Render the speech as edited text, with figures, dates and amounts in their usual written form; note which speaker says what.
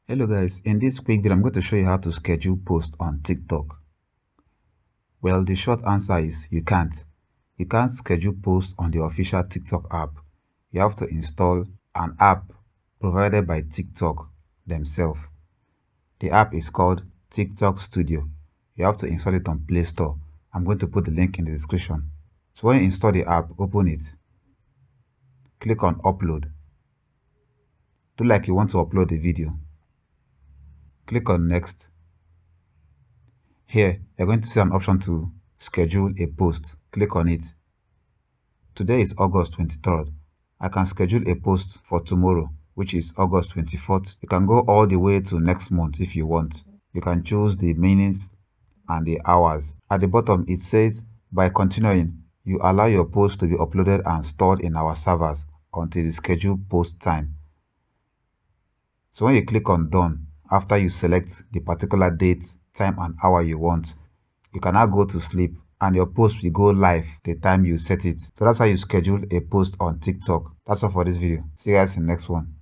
Speaker 1: Hello guys, in this quick video I'm going to show you how to schedule posts on TikTok. Well, the short answer is you can't. You can't schedule posts on the official TikTok app. You have to install an app provided by TikTok themselves. The app is called TikTok Studio. You have to install it on Play Store. I'm going to put the link in the description. So when you install the app, open it. Click on Upload. Do like you want to upload the video. Click on Next. Here, you're going to see an option to schedule a post. Click on it. Today is August 23rd. I can schedule a post for tomorrow, which is August 24th. You can go all the way to next month if you want. You can choose the minutes and the hours. At the bottom, it says, by continuing, you allow your post to be uploaded and stored in our servers until the scheduled post time. So when you click on Done, after you select the particular date, time and hour you want, you can now go to sleep and your post will go live the time you set it. So that's how you schedule a post on TikTok. That's all for this video. See you guys in the next one.